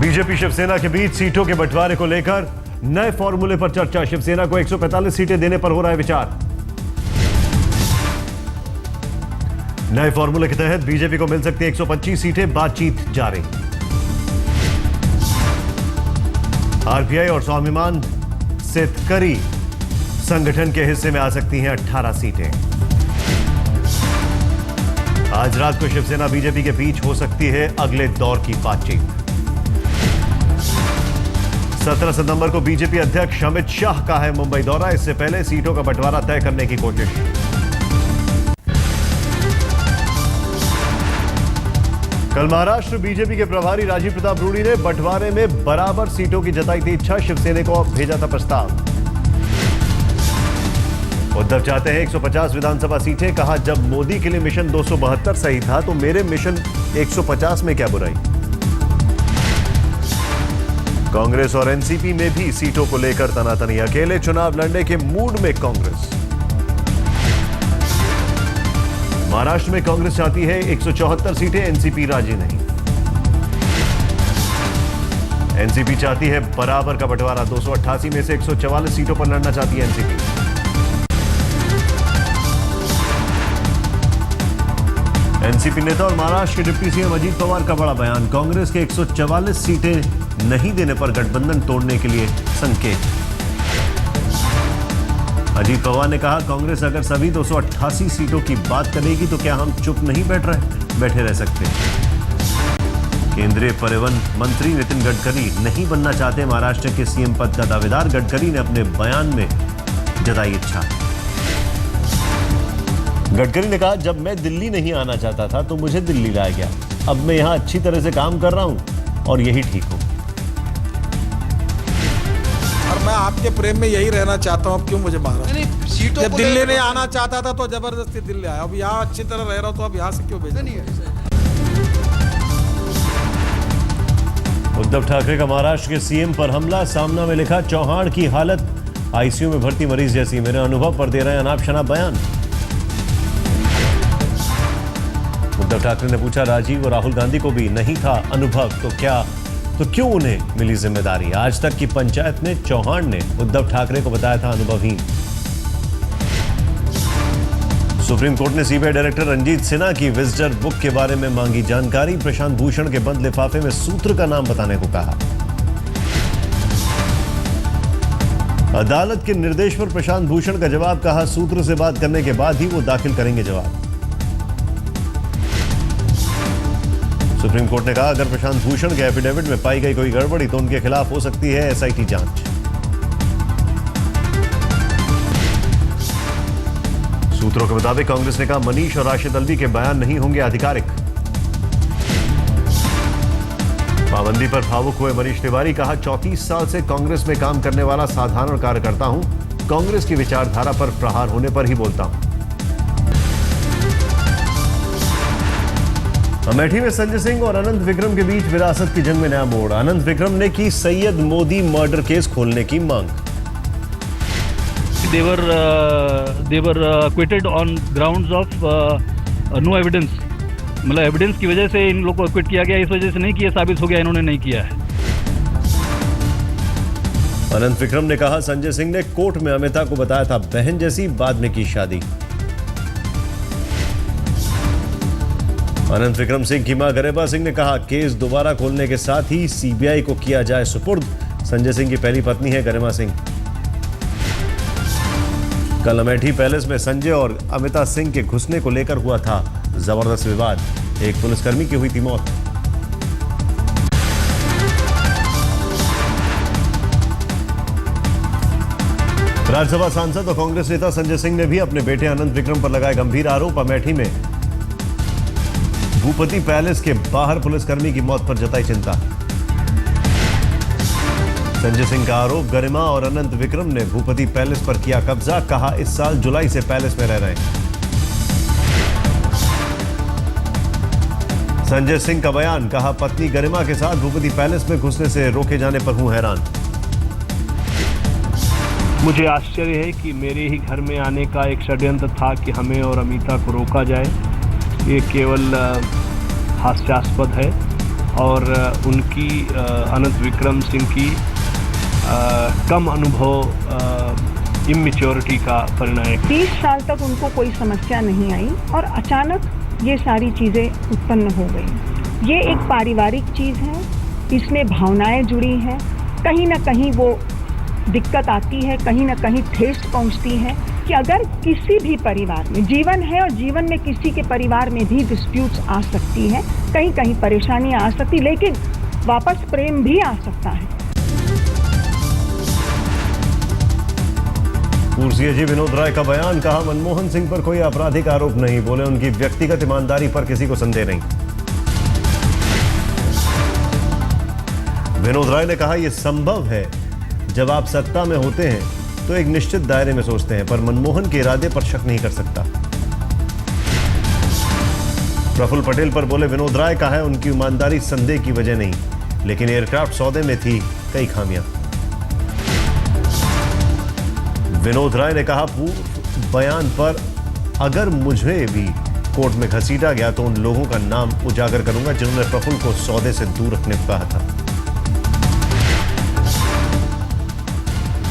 BJP Shiv Sena के बीच सीटों के बंटवारे को लेकर नए फॉर्मूले पर चर्चा। शिवसेना को 145 सीटें देने पर हो रहा है विचार। नए फॉर्मूले के तहत बीजेपी को मिल सकती है 125 सीटें, बातचीत जारी। आरपीआई और स्वाभिमान सेतकरी संगठन के हिस्से में आ सकती हैं 18 सीटें। आज रात को शिवसेना बीजेपी के बीच हो सकती है अगले दौर की बातचीत। 17 सितंबर को बीजेपी अध्यक्ष अमित शाह का है मुंबई दौरा। इससे पहले सीटों का बंटवारा तय करने की कोशिश। कल महाराष्ट्र बीजेपी के प्रभारी राजीव प्रताप रूडी ने बंटवारे में बराबर सीटों की जताई थी इच्छा। शिवसेना को भेजा था प्रस्ताव। उद्धव चाहते हैं 150 विधानसभा सीटें। कहा, जब मोदी के लिए मिशन 272 सही था तो मेरे मिशन 150 में क्या बुराई। कांग्रेस और एनसीपी में भी सीटों को लेकर तनातनी। अकेले चुनाव लड़ने के मूड में कांग्रेस। महाराष्ट्र में कांग्रेस चाहती है 174 सीटें, एनसीपी राजी नहीं। एनसीपी चाहती है बराबर का बंटवारा। 288 में से 144 सीटों पर लड़ना चाहती है एनसीपी। एनसीपी नेता और महाराष्ट्र के डिप्टी सीएम अजीत पवार का बड़ा बयान। कांग्रेस के 144 सीटें नहीं देने पर गठबंधन तोड़ने के लिए संकेत। अजीत पवार ने कहा, कांग्रेस अगर सभी 288 सीटों की बात करेगी तो क्या हम चुप नहीं बैठे रह सकते। केंद्रीय परिवहन मंत्री नितिन गडकरी नहीं बनना चाहते महाराष्ट्र के सीएम पद का दावेदार। गडकरी ने अपने बयान में जताई इच्छा। गडकरी ने कहा, जब मैं दिल्ली नहीं आना चाहता था तो मुझे दिल्ली लाया गया। अब मैं यहां अच्छी तरह से काम कर रहा हूं और यही ठीक हूं। और मैं आपके प्रेम में यही रहना चाहता हूं। अब क्यों मुझे मारा? जब दिल्ली नहीं आना चाहता था तो जबरदस्ती दिल्ली आया। अब यहाँ अच्छी तरह रह रहा हूं तो अब यहाँ से क्यों भेजा? उद्धव ठाकरे का महाराष्ट्र के सीएम पर हमला। सामना में लिखा, चौहान की हालत आईसीयू में भर्ती मरीज जैसी। मेरे अनुभव पर दे रहे हैं अनाप शनाप बयान। उद्धव ठाकरे ने पूछा, राजीव और राहुल गांधी को भी नहीं था अनुभव तो क्यों उन्हें मिली जिम्मेदारी। आज तक की पंचायत में चौहान ने उद्धव ठाकरे को बताया था अनुभवहीन। सुप्रीम कोर्ट ने सीबीआई डायरेक्टर रंजीत सिन्हा की विजिटर बुक के बारे में मांगी जानकारी। प्रशांत भूषण के बंद लिफाफे में सूत्र का नाम बताने को कहा। अदालत के निर्देश पर प्रशांत भूषण का जवाब। कहा, सूत्र से बात करने के बाद ही वो दाखिल करेंगे जवाब। सुप्रीम कोर्ट ने कहा, अगर प्रशांत भूषण के एफिडेविट में पाई गई कोई गड़बड़ी तो उनके खिलाफ हो सकती है एसआईटी जांच। सूत्रों के मुताबिक कांग्रेस ने कहा, मनीष और राशिद अल्वी के बयान नहीं होंगे आधिकारिक। पाबंदी पर भावुक हुए मनीष तिवारी। कहा, 34 साल से कांग्रेस में काम करने वाला साधारण कार्यकर्ता हूं। कांग्रेस की विचारधारा पर प्रहार होने पर ही बोलता हूं। अमेठी में संजय सिंह और अनंत विक्रम के बीच विरासत की जंग में नया मोड़। अनंत विक्रम ने की सैयद मोदी मर्डर केस खोलने की मांग। They were acquitted on grounds of no evidence। मतलब एविडेंस की वजह से इन लोगों को एक्विट किया गया, इस वजह से नहीं किया, साबित हो गया इन्होंने नहीं किया है। अनंत विक्रम ने कहा, संजय सिंह ने कोर्ट में अमिता को बताया था बहन जैसी, बाद में की शादी। अनंत विक्रम सिंह की मां गरेबा सिंह ने कहा, केस दोबारा खोलने के साथ ही सीबीआई को किया जाए सुपुर्द। संजय सिंह की पहली पत्नी है गरिमा सिंह। कल अमेठी पैलेस में संजय और अमिता सिंह के घुसने को लेकर हुआ था जबरदस्त विवाद। एक पुलिसकर्मी की हुई थी मौत। राज्यसभा सांसद और कांग्रेस नेता संजय सिंह ने भी अपने बेटे अनंत विक्रम पर लगाए गंभीर आरोप। अमेठी में भूपति पैलेस के बाहर पुलिसकर्मी की मौत पर जताई चिंता। संजय सिंह का आरोप, गरिमा और अनंत विक्रम ने भूपति पैलेस पर किया कब्जा। कहा, इस साल जुलाई से पैलेस में रह रहे हैं। संजय सिंह का बयान। कहा, पत्नी गरिमा के साथ भूपति पैलेस में घुसने से रोके जाने पर हूं हैरान। मुझे आश्चर्य है कि मेरे ही घर में आने का एक षड्यंत्र था कि हमें और अमिता को रोका जाए। ये केवल हास्यास्पद है और उनकी अनंत विक्रम सिंह की कम अनुभव इमेच्योरिटी का परिणाम है। 30 साल तक उनको कोई समस्या नहीं आई और अचानक ये सारी चीज़ें उत्पन्न हो गई। ये एक पारिवारिक चीज़ है, इसमें भावनाएं जुड़ी हैं, कहीं ना कहीं वो दिक्कत आती है, कहीं ना कहीं ठेस पहुंचती है कि अगर किसी भी परिवार में जीवन है और जीवन में किसी के परिवार में भी डिस्प्यूट्स आ सकती है, कहीं कहीं परेशानियां आ सकती, लेकिन वापस प्रेम भी आ सकता है। पूर्व सीएजी विनोद राय का बयान, कहा मनमोहन सिंह पर कोई आपराधिक आरोप नहीं, बोले उनकी व्यक्तिगत ईमानदारी पर किसी को संदेह नहीं। विनोद राय ने कहा यह संभव है, जब आप सत्ता में होते हैं तो एक निश्चित दायरे में सोचते हैं, पर मनमोहन के इरादे पर शक नहीं कर सकता। प्रफुल्ल पटेल पर बोले विनोद राय, कहा है उनकी ईमानदारी संदेह की वजह नहीं, लेकिन एयरक्राफ्ट सौदे में थी कई खामियां। विनोद राय ने कहा पूर्व बयान पर अगर मुझे भी कोर्ट में घसीटा गया तो उन लोगों का नाम उजागर करूंगा जिन्होंने प्रफुल्ल को सौदे से दूर रखने को कहा था।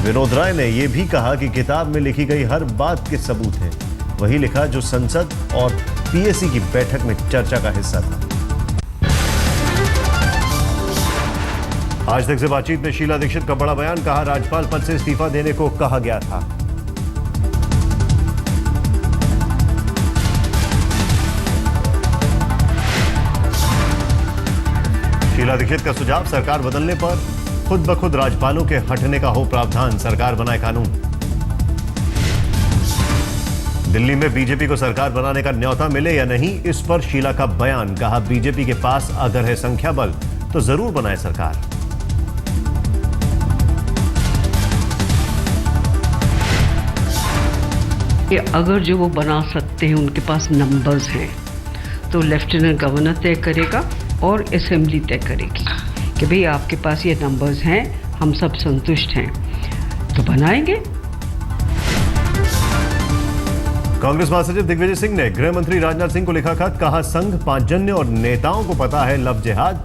विनोद राय ने यह भी कहा कि किताब में लिखी गई हर बात के सबूत हैं, वही लिखा जो संसद और पीएसी की बैठक में चर्चा का हिस्सा था। आज तक से बातचीत में शीला दीक्षित का बड़ा बयान, कहा राज्यपाल पद से इस्तीफा देने को कहा गया था। शीला दीक्षित का सुझाव, सरकार बदलने पर खुद ब खुद राज्यपालों के हटने का हो प्रावधान, सरकार बनाए कानून। दिल्ली में बीजेपी को सरकार बनाने का न्योता मिले या नहीं, इस पर शीला का बयान, कहा बीजेपी के पास अगर है संख्या बल तो जरूर बनाए सरकार। कि अगर जो वो बना सकते हैं, उनके पास नंबर्स हैं, तो लेफ्टिनेंट गवर्नर तय करेगा और असेंबली तय करेगी कि भाई आपके पास ये नंबर्स हैं, हम सब संतुष्ट हैं, तो बनाएंगे। कांग्रेस महासचिव दिग्विजय सिंह ने गृह मंत्री राजनाथ सिंह को लिखा खत, कहा संघ पांचजन्य और नेताओं को पता है लव जिहाद,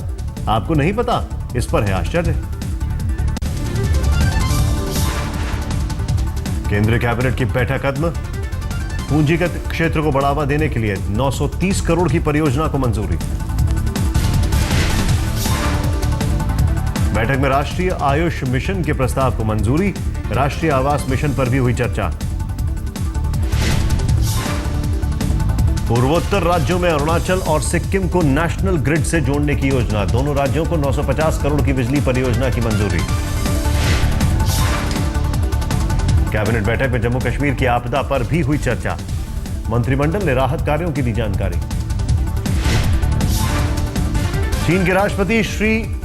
आपको नहीं पता, इस पर है आश्चर्य। केंद्रीय कैबिनेट की बैठक खत्म, पूंजीगत क्षेत्र को बढ़ावा देने के लिए 930 करोड़ की परियोजना को मंजूरी। बैठक में राष्ट्रीय आयुष मिशन के प्रस्ताव को मंजूरी, राष्ट्रीय आवास मिशन पर भी हुई चर्चा। पूर्वोत्तर राज्यों में अरुणाचल और सिक्किम को नेशनल ग्रिड से जोड़ने की योजना, दोनों राज्यों को 950 करोड़ की बिजली परियोजना की मंजूरी। कैबिनेट बैठक में जम्मू कश्मीर की आपदा पर भी हुई चर्चा, मंत्रिमंडल ने राहत कार्यों की दी जानकारी। चीन के राष्ट्रपति शी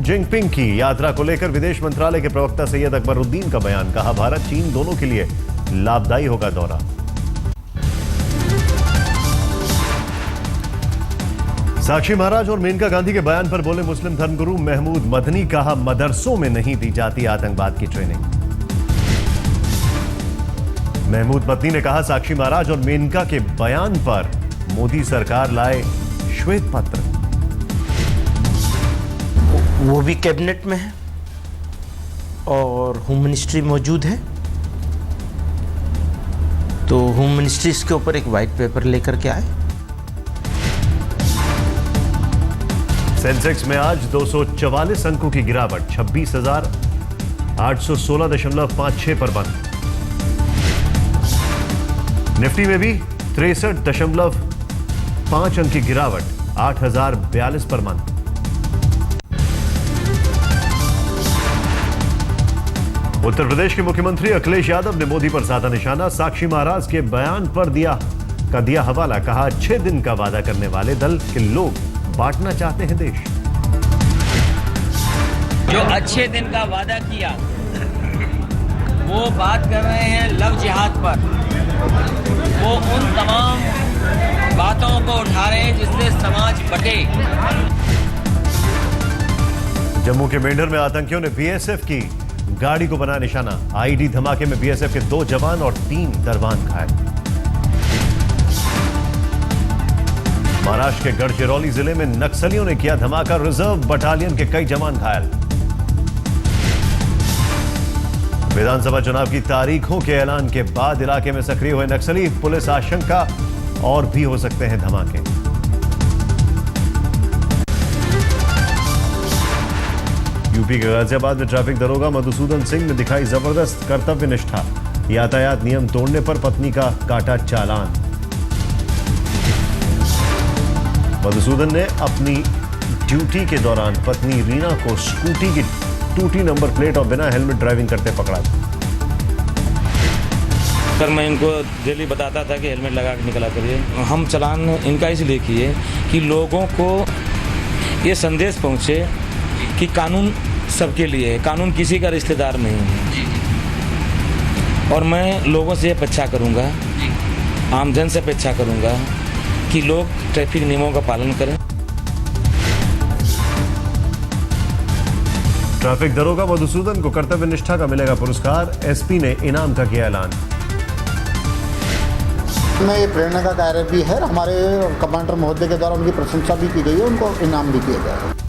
जिनपिंग की यात्रा को लेकर विदेश मंत्रालय के प्रवक्ता सैयद अकबरुद्दीन का बयान, कहा भारत चीन दोनों के लिए लाभदायी होगा दौरा। साक्षी महाराज और मेनका गांधी के बयान पर बोले मुस्लिम धर्मगुरु महमूद मदनी, कहा मदरसों में नहीं दी जाती आतंकवाद की ट्रेनिंग। महमूद मदनी ने कहा साक्षी महाराज और मेनका के बयान पर मोदी सरकार लाए श्वेत पत्र। वो भी कैबिनेट में है और होम मिनिस्ट्री मौजूद है, तो होम मिनिस्ट्री इसके ऊपर एक वाइट पेपर लेकर के आए। सेंसेक्स में आज 244 अंकों की गिरावट, 26,816.56 पर बंद। निफ्टी में भी 63.5 अंक की गिरावट, 8,042 पर बंद। उत्तर प्रदेश के मुख्यमंत्री अखिलेश यादव ने मोदी पर साधा निशाना, साक्षी महाराज के बयान पर दिया हवाला, कहा अच्छे दिन का वादा करने वाले दल के लोग बांटना चाहते हैं देश। जो अच्छे दिन का वादा किया वो बात कर रहे हैं लव जिहाद पर, वो उन तमाम बातों को उठा रहे हैं जिससे समाज बटे। जम्मू के मेंढर में आतंकियों ने बीएसएफ की गाड़ी को बनाया निशाना, आईडी धमाके में बीएसएफ के 2 जवान और 3 दरबान घायल। महाराष्ट्र के गढ़चिरौली जिले में नक्सलियों ने किया धमाका, रिजर्व बटालियन के कई जवान घायल। विधानसभा चुनाव की तारीखों के ऐलान के बाद इलाके में सक्रिय हुए नक्सली, पुलिस आशंका और भी हो सकते हैं धमाके। यूपी के गाजियाबाद में ट्रैफिक दरोगा मधुसूदन सिंह ने दिखाई जबरदस्त कर्तव्य निष्ठा, यातायात नियम तोड़ने पर पत्नी का काटा चालान। मधुसूदन ने अपनी ड्यूटी के दौरान पत्नी रीना को स्कूटी की टूटी नंबर प्लेट और बिना हेलमेट ड्राइविंग करते पकड़ा। सर मैं इनको डेली बताता था कि हेलमेट लगा के निकला करिए। हम चालान इनका इसलिए किए कि लोगों को ये संदेश पहुंचे कि कानून सबके लिए है, कानून किसी का रिश्तेदार नहीं है। और मैं लोगों से अपेक्षा करूंगा, आमजन से अपेक्षा करूंगा कि लोग ट्रैफिक नियमों का पालन करें। ट्रैफिक दरोगा मधुसूदन को कर्तव्य निष्ठा का मिलेगा पुरस्कार, एसपी ने इनाम का किया ऐलान। में ये प्रेरणा का कार्य भी है, हमारे कमांडर महोदय के द्वारा उनकी प्रशंसा भी की गई है, उनको इनाम भी किया गया है।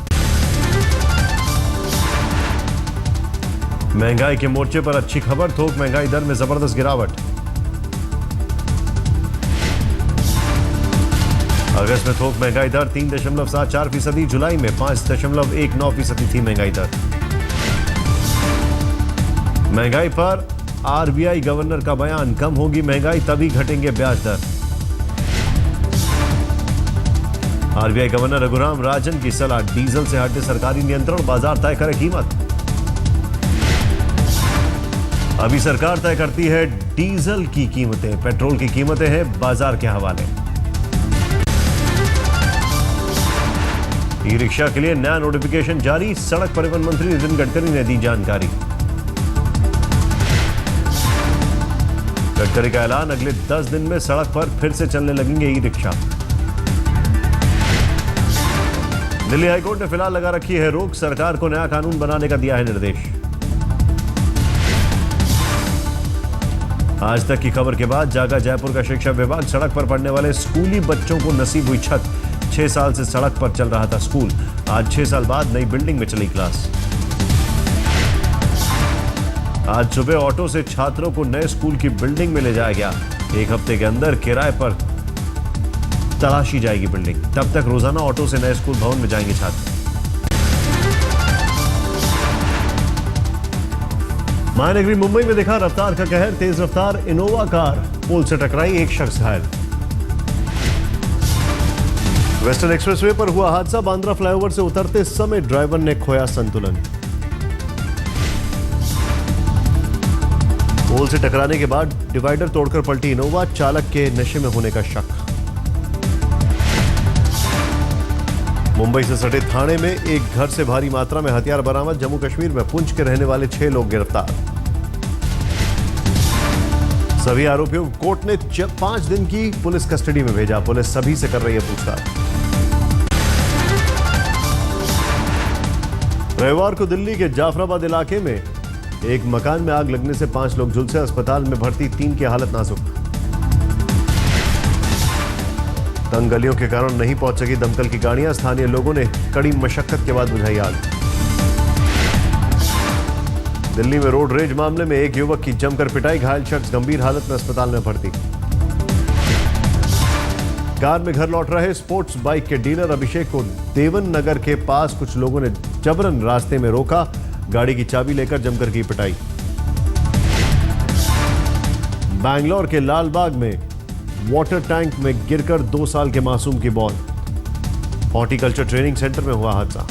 महंगाई के मोर्चे पर अच्छी खबर, थोक महंगाई दर में जबरदस्त गिरावट। अगस्त में थोक महंगाई दर 3.74%, जुलाई में 5.19% थी महंगाई दर। महंगाई पर आरबीआई गवर्नर का बयान, कम होगी महंगाई तभी घटेंगे ब्याज दर। आरबीआई गवर्नर रघुराम राजन की सलाह, डीजल से हटे सरकारी नियंत्रण, बाजार तय करे कीमत। अभी सरकार तय करती है डीजल की कीमतें, पेट्रोल की कीमतें हैं बाजार के हवाले। ई रिक्शा के लिए नया नोटिफिकेशन जारी, सड़क परिवहन मंत्री नितिन गडकरी ने दी जानकारी। गडकरी का ऐलान, अगले 10 दिन में सड़क पर फिर से चलने लगेंगे ई रिक्शा। दिल्ली हाईकोर्ट ने फिलहाल लगा रखी है रोक, सरकार को नया कानून बनाने का दिया है निर्देश। आज तक की खबर के बाद जागा जयपुर का शिक्षा विभाग, सड़क पर पढ़ने वाले स्कूली बच्चों को नसीब हुई छत। 6 साल से सड़क पर चल रहा था स्कूल, आज 6 साल बाद नई बिल्डिंग में चली क्लास। आज सुबह ऑटो से छात्रों को नए स्कूल की बिल्डिंग में ले जाया गया। 1 हफ्ते के अंदर किराए पर तलाशी जाएगी बिल्डिंग, तब तक रोजाना ऑटो से नए स्कूल भवन में जाएंगे छात्र। महानगरी मुंबई में दिखा रफ्तार का कहर, तेज रफ्तार इनोवा कार पोल से टकराई, 1 शख्स घायल। वेस्टर्न एक्सप्रेसवे पर हुआ हादसा, बांद्रा फ्लाईओवर से उतरते समय ड्राइवर ने खोया संतुलन। पोल से टकराने के बाद डिवाइडर तोड़कर पलटी इनोवा, चालक के नशे में होने का शक। मुंबई से सटे थाने में एक घर से भारी मात्रा में हथियार बरामद, जम्मू कश्मीर में पुंछ के रहने वाले 6 लोग गिरफ्तार। सभी आरोपियों को कोर्ट ने 5 दिन की पुलिस कस्टडी में भेजा, पुलिस सभी से कर रही है पूछताछ। रविवार को दिल्ली के जाफराबाद इलाके में एक मकान में आग लगने से 5 लोग झुलसे, अस्पताल में भर्ती 3 की हालत नाजुक। तंग गलियों के कारण नहीं पहुंच सकी दमकल की गाड़ियां, स्थानीय लोगों ने कड़ी मशक्कत के बाद बुझाई आग। दिल्ली में रोड रेज मामले में एक युवक की जमकर पिटाई, घायल शख्स गंभीर हालत में अस्पताल में भर्ती। कार में घर लौट रहे स्पोर्ट्स बाइक के डीलर अभिषेक को देवन नगर के पास कुछ लोगों ने जबरन रास्ते में रोका, गाड़ी की चाबी लेकर जमकर की पिटाई। बैंगलोर के लालबाग में वाटर टैंक में गिरकर 2 साल के मासूम की मौत, हॉर्टिकल्चर ट्रेनिंग सेंटर में हुआ हादसा।